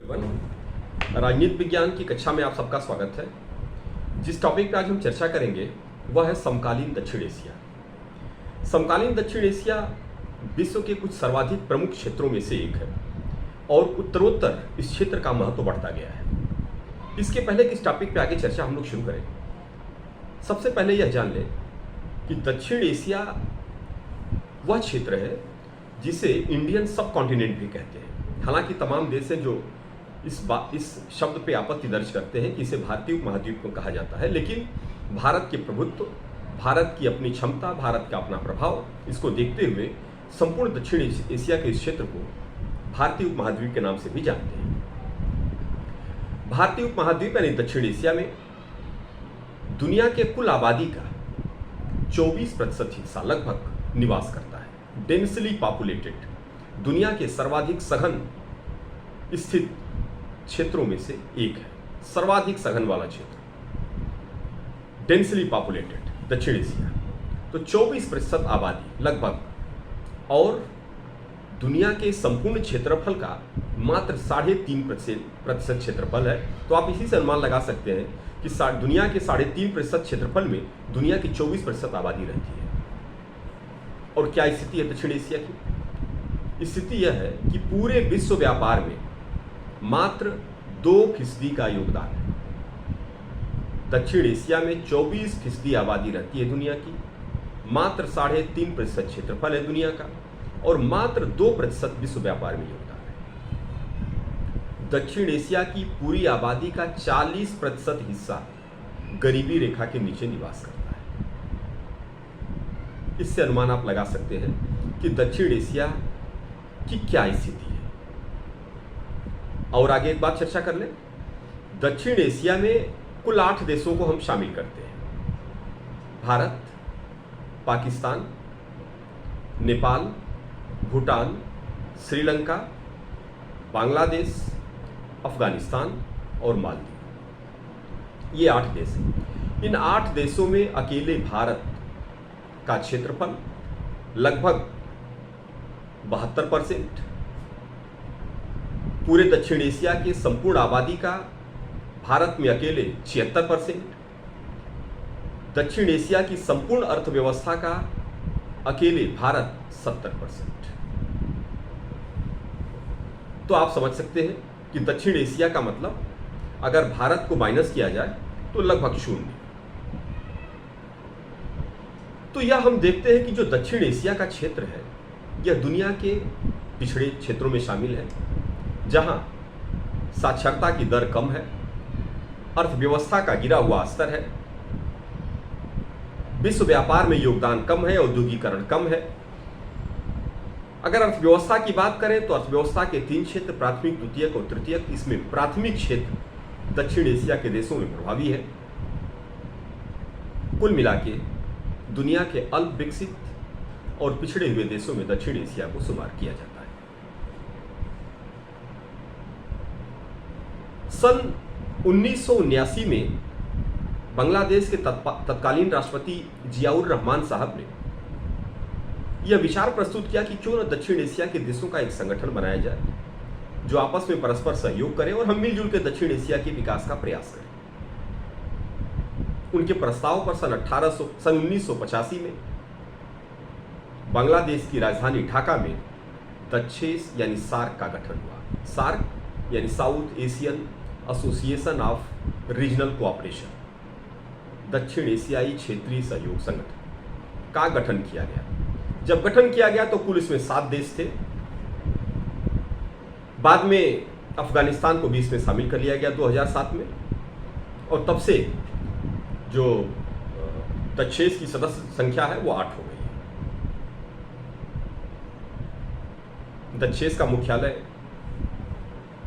राजनीति विज्ञान की कक्षा में आप सबका स्वागत है। जिस टॉपिक पर आज हम चर्चा करेंगे वह है समकालीन दक्षिण एशिया। समकालीन दक्षिण एशिया विश्व के कुछ सर्वाधिक प्रमुख क्षेत्रों में से एक है और उत्तरोत्तर इस क्षेत्र का महत्व बढ़ता गया है। इसके पहले कि इस टॉपिक पर आगे चर्चा हम लोग शुरू करें, सबसे पहले यह जान लें कि दक्षिण एशिया वह क्षेत्र है जिसे इंडियन सब कॉन्टिनेंट भी कहते हैं। हालांकि तमाम देश हैं जो इस शब्द पे आपत्ति दर्ज करते हैं कि इसे भारतीय उपमहाद्वीप को कहा जाता है, लेकिन भारत के प्रभुत्व, भारत की अपनी क्षमता, भारत का अपना प्रभाव, इसको देखते हुए संपूर्ण दक्षिण एशिया के इस क्षेत्र को भारतीय उपमहाद्वीप के नाम से भी जानते हैं। भारतीय उपमहाद्वीप यानी दक्षिण एशिया में दुनिया के कुल आबादी का 24% हिस्सा लगभग निवास करता है। डेंसली पॉपुलेटेड, दुनिया के सर्वाधिक सघन स्थित क्षेत्रों में से एक है। सर्वाधिक सघन वाला क्षेत्र डेंसली पॉपुलेटेड दक्षिण एशिया, तो 24% आबादी लगभग, और दुनिया के संपूर्ण क्षेत्रफल का मात्र 3.5% क्षेत्रफल है। तो आप इसी से अनुमान लगा सकते हैं कि दुनिया के 3.5% क्षेत्रफल में दुनिया की 24% आबादी रहती है। और क्या स्थिति है दक्षिण एशिया की? स्थिति यह है कि पूरे विश्व व्यापार में मात्र 2% का योगदान है। दक्षिण एशिया में 24% आबादी रहती है दुनिया की, मात्र 3.5% क्षेत्रफल है दुनिया का, और मात्र 2% विश्व व्यापार में योगदान है। दक्षिण एशिया की पूरी आबादी का 40% हिस्सा गरीबी रेखा के नीचे निवास करता है। इससे अनुमान आप लगा सकते हैं कि दक्षिण एशिया की क्या स्थिति है। और आगे एक बात चर्चा कर लें। दक्षिण एशिया में कुल 8 देशों को हम शामिल करते हैं: भारत, पाकिस्तान, नेपाल, भूटान, श्रीलंका, बांग्लादेश, अफगानिस्तान और मालदीव। ये 8 देश हैं। इन 8 देशों में अकेले भारत का क्षेत्रफल लगभग 72%, पूरे दक्षिण एशिया के संपूर्ण आबादी का भारत में अकेले 76%, दक्षिण एशिया की संपूर्ण अर्थव्यवस्था का अकेले भारत 70%। तो आप समझ सकते हैं कि दक्षिण एशिया का मतलब अगर भारत को माइनस किया जाए तो लगभग 0। तो यह हम देखते हैं कि जो दक्षिण एशिया का क्षेत्र है यह दुनिया के पिछड़े क्षेत्रों में शामिल है, जहां साक्षरता की दर कम है, अर्थव्यवस्था का गिरा हुआ स्तर है, विश्व व्यापार में योगदान कम है, औद्योगिकरण कम है। अगर अर्थव्यवस्था की बात करें तो अर्थव्यवस्था के 3 क्षेत्र, प्राथमिक, द्वितीयक और तृतीयक, इसमें प्राथमिक क्षेत्र दक्षिण एशिया के देशों में प्रभावी है। कुल मिला के दुनिया के अल्प विकसित और पिछड़े हुए देशों में दक्षिण एशिया को शुमार किया जाता है। सन 1979 में बांग्लादेश के तत्कालीन राष्ट्रपति जियाउर रहमान साहब ने यह विचार प्रस्तुत किया कि क्यों न दक्षिण एशिया के देशों का एक संगठन बनाया जाए जो आपस में परस्पर सहयोग करे और हम मिलजुल के दक्षिण एशिया के विकास का प्रयास करें। उनके प्रस्ताव पर सन 1985 में बांग्लादेश की राजधानी ढाका में दक्षेस यानी सार्क का गठन हुआ। सार्क यानी south Asian association of regional cooperation, दक्षिण एशियाई क्षेत्रीय सहयोग संगठन का गठन किया गया। जब गठन किया गया तो कुल इसमें 7 देश थे। बाद में अफगानिस्तान को भी इसमें शामिल कर लिया गया 2007 में, और तब से जो दक्षेस की सदस्य संख्या है वो 8 हो गई है। दक्षेस का मुख्यालय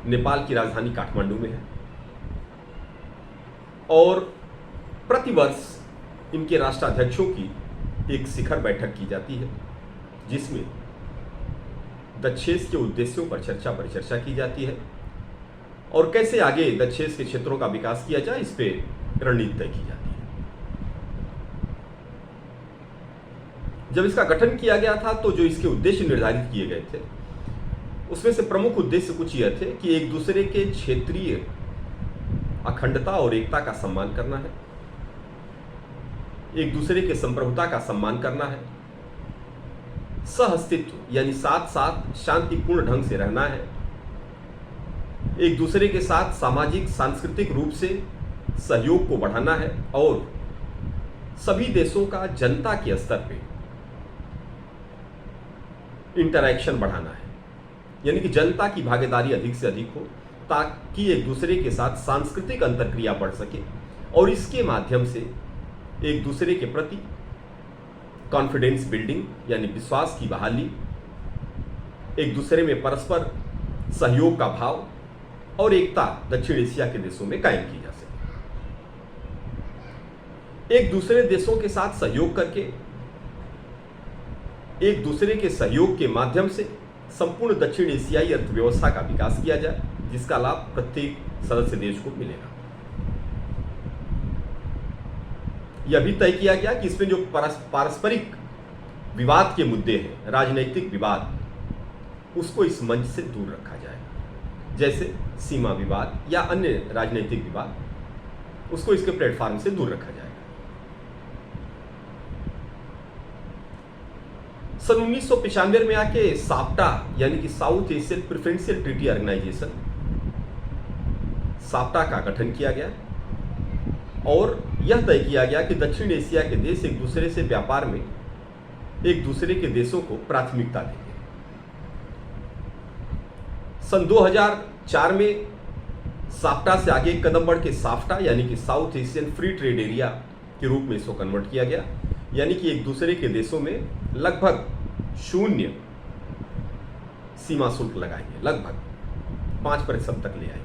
नेपाल की राजधानी काठमांडू में है, और प्रतिवर्ष इनके राष्ट्राध्यक्षों की एक शिखर बैठक की जाती है जिसमें दक्षेस के उद्देश्यों पर चर्चा की जाती है और कैसे आगे दक्षेस के क्षेत्रों का विकास किया जाए, इस पे रणनीति तय की जाती है। जब इसका गठन किया गया था तो जो इसके उद्देश्य निर्धारित किए गए थे उसमें से प्रमुख उद्देश्य कुछ यह थे कि एक दूसरे के क्षेत्रीय अखंडता और एकता का सम्मान करना है, एक दूसरे के संप्रभुता का सम्मान करना है, सहअस्तित्व यानी साथ साथ शांतिपूर्ण ढंग से रहना है, एक दूसरे के साथ सामाजिक सांस्कृतिक रूप से सहयोग को बढ़ाना है और सभी देशों का जनता के स्तर पे इंटरैक्शन बढ़ाना है, यानी कि जनता की भागीदारी अधिक से अधिक हो ताकि एक दूसरे के साथ सांस्कृतिक अंतर्क्रिया बढ़ सके और इसके माध्यम से एक दूसरे के प्रति कॉन्फिडेंस बिल्डिंग यानी विश्वास की बहाली, एक दूसरे में परस्पर सहयोग का भाव और एकता दक्षिण एशिया के देशों में कायम की जा सके। एक दूसरे देशों के साथ सहयोग करके एक दूसरे के सहयोग के माध्यम से संपूर्ण दक्षिण एशियाई अर्थव्यवस्था का विकास किया जाए, जिसका लाभ प्रत्येक सदस्य देश को मिलेगा। यह भी तय किया गया कि इसमें जो पारस्परिक विवाद के मुद्दे हैं, राजनीतिक विवाद, उसको इस मंच से दूर रखा जाएगा, जैसे सीमा विवाद या अन्य राजनीतिक विवाद, उसको इसके प्लेटफॉर्म से दूर रखा जाएगा। सन 1995 में आके साप्टा यानी कि South Asian Preferential Treaty Organization SAPTA का गठन किया गया और यह तय किया गया कि दक्षिण एशिया के देश एक दूसरे से व्यापार में एक दूसरे के देशों को प्राथमिकता देंगे। सन 2004 में साप्टा से आगे एक कदम बढ़ के साफ्टा यानी कि South Asian free trade area के रूप में इसको कन्वर्ट किया गया, यानी कि एक दूसरे के देशों में लगभग 0 सीमा शुल्क लगाएंगे, लगभग 5% तक ले आएंगे।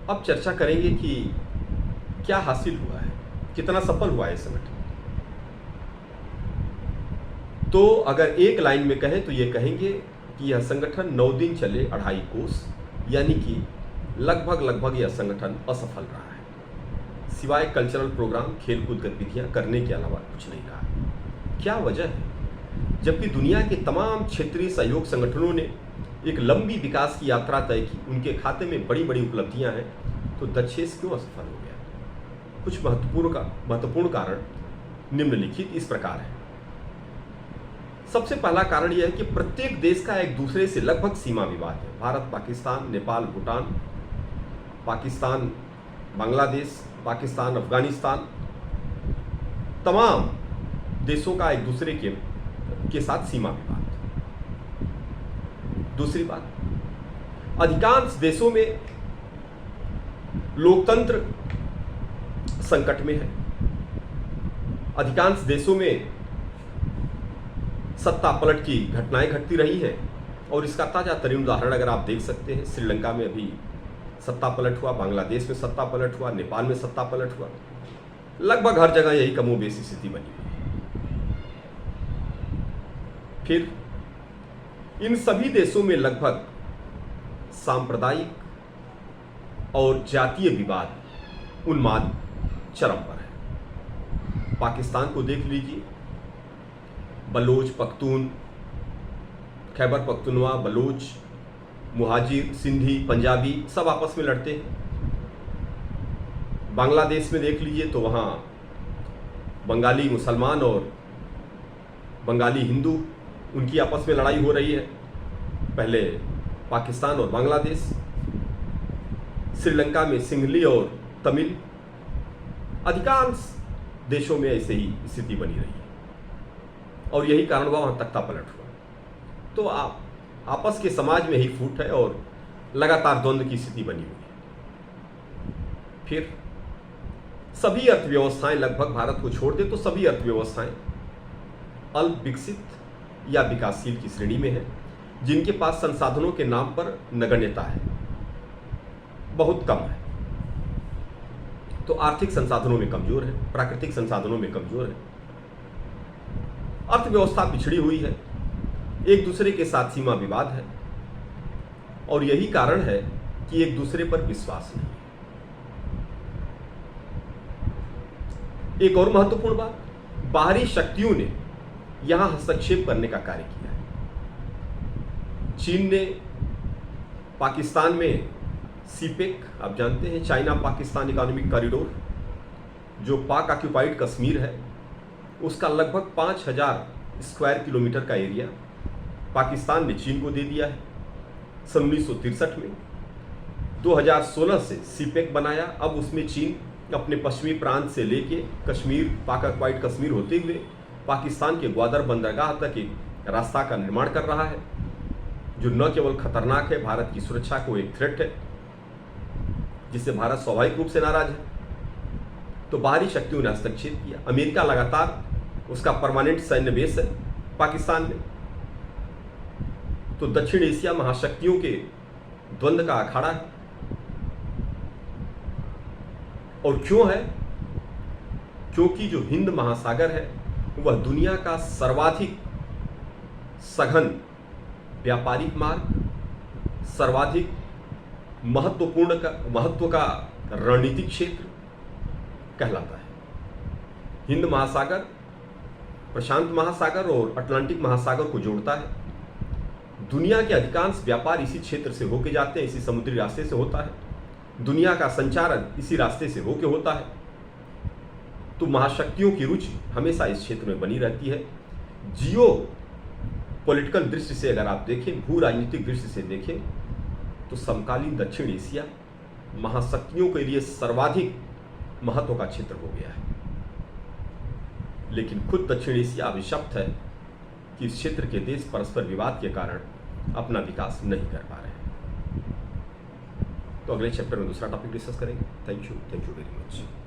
अब चर्चा करेंगे कि क्या हासिल हुआ है, कितना सफल हुआ है संगठन। तो अगर एक लाइन में कहें तो ये कहेंगे कि यह संगठन 9 दिन चले 2.5 कोस, यानी कि लगभग यह संगठन असफल रहा है, सिवाय कल्चरल प्रोग्राम, खेलकूद गतिविधियां करने के अलावा कुछ नहीं रहा। क्या वजह है? जबकि दुनिया के तमाम क्षेत्रीय सहयोग संगठनों ने एक लंबी विकास की यात्रा तय की, उनके खाते में बड़ी बड़ी उपलब्धियां हैं, तो दक्षेश क्यों असफल हो गया? कुछ महत्वपूर्ण कारण निम्नलिखित इस प्रकार है। सबसे पहला कारण यह है कि प्रत्येक देश का एक दूसरे से लगभग सीमा विवाद है। भारत, पाकिस्तान, नेपाल, भूटान, पाकिस्तान, बांग्लादेश, पाकिस्तान, अफगानिस्तान, तमाम देशों का एक दूसरे के साथ सीमा विवाद। दूसरी बात, अधिकांश देशों में लोकतंत्र संकट में है। अधिकांश देशों में सत्ता पलट की घटनाएं घटती रही हैं और इसका ताजा तरीन उदाहरण अगर आप देख सकते हैं, श्रीलंका में अभी सत्ता पलट हुआ, बांग्लादेश में सत्ता पलट हुआ, नेपाल में सत्ता पलट हुआ, लगभग हर जगह यही कमोबेश स्थिति बनी हुई है। फिर इन सभी देशों में लगभग सांप्रदायिक और जातीय विवाद उन्माद चरम पर है। पाकिस्तान को देख लीजिए, बलोच, पख्तून, खैबर पख्तूनवा, बलोच, मुहाजिर, सिंधी, पंजाबी सब आपस में लड़ते हैं। बांग्लादेश में देख लीजिए तो वहाँ बंगाली मुसलमान और बंगाली हिंदू, उनकी आपस में लड़ाई हो रही है। पहले पाकिस्तान और बांग्लादेश। श्रीलंका में सिंहली और तमिल। अधिकांश देशों में ऐसे ही स्थिति बनी रही है और यही कारण हुआ वहाँ तख्ता पलट हुआ। तो आप आपस के समाज में ही फूट है और लगातार द्वंद्व की स्थिति बनी हुई है। फिर सभी अर्थव्यवस्थाएं, लगभग भारत को छोड़ दे तो सभी अर्थव्यवस्थाएं अल्प विकसित या विकासशील की श्रेणी में है, जिनके पास संसाधनों के नाम पर नगण्यता है, बहुत कम है। तो आर्थिक संसाधनों में कमजोर है, प्राकृतिक संसाधनों में कमजोर है, अर्थव्यवस्था पिछड़ी हुई है, एक दूसरे के साथ सीमा विवाद है और यही कारण है कि एक दूसरे पर विश्वास नहीं है। एक और महत्वपूर्ण बात, बाहरी शक्तियों ने यहां हस्तक्षेप करने का कार्य किया है। चीन ने पाकिस्तान में सीपेक, आप जानते हैं चाइना पाकिस्तान इकोनॉमिक कॉरिडोर, जो पाक ऑक्यूपाइड कश्मीर है, उसका लगभग 5000 स्क्वायर किलोमीटर का एरिया पाकिस्तान ने चीन को दे दिया है। सन 1963 में 2016 से सीपेक बनाया। अब उसमें चीन अपने पश्चिमी प्रांत से लेके कश्मीर, पाक ऑक्युपाइड कश्मीर होते हुए पाकिस्तान के ग्वादर बंदरगाह तक एक रास्ता का निर्माण कर रहा है, जो न केवल खतरनाक है, भारत की सुरक्षा को एक थ्रेट है, जिससे भारत स्वाभाविक रूप से नाराज है। तो बाहरी शक्तियों ने हस्तक्षेप किया। अमेरिका लगातार उसका परमानेंट सैन्य बेस है पाकिस्तान में। तो दक्षिण एशिया महाशक्तियों के द्वंद्व का अखाड़ा है। और क्यों है? क्योंकि जो हिंद महासागर है वह दुनिया का सर्वाधिक सघन व्यापारिक मार्ग, सर्वाधिक महत्व का रणनीतिक क्षेत्र कहलाता है। हिंद महासागर प्रशांत महासागर और अटलांटिक महासागर को जोड़ता है। दुनिया के अधिकांश व्यापार इसी क्षेत्र से होके जाते हैं, इसी समुद्री रास्ते से होता है। दुनिया का संचारण इसी रास्ते से होके होता है। तो महाशक्तियों की रुचि हमेशा इस क्षेत्र में बनी रहती है। जियो पॉलिटिकल दृष्टि से अगर आप देखें, भू राजनीतिक दृष्टि से देखें, तो समकालीन दक्षिण एशिया महाशक्तियों के लिए सर्वाधिक महत्व का क्षेत्र हो गया है। लेकिन खुद दक्षिण एशिया अभिशप्त है कि इस क्षेत्र के देश परस्पर विवाद के कारण अपना विकास नहीं कर पा रहे हैं। तो अगले चैप्टर में दूसरा टॉपिक डिस्कस करेंगे। Thank you very much.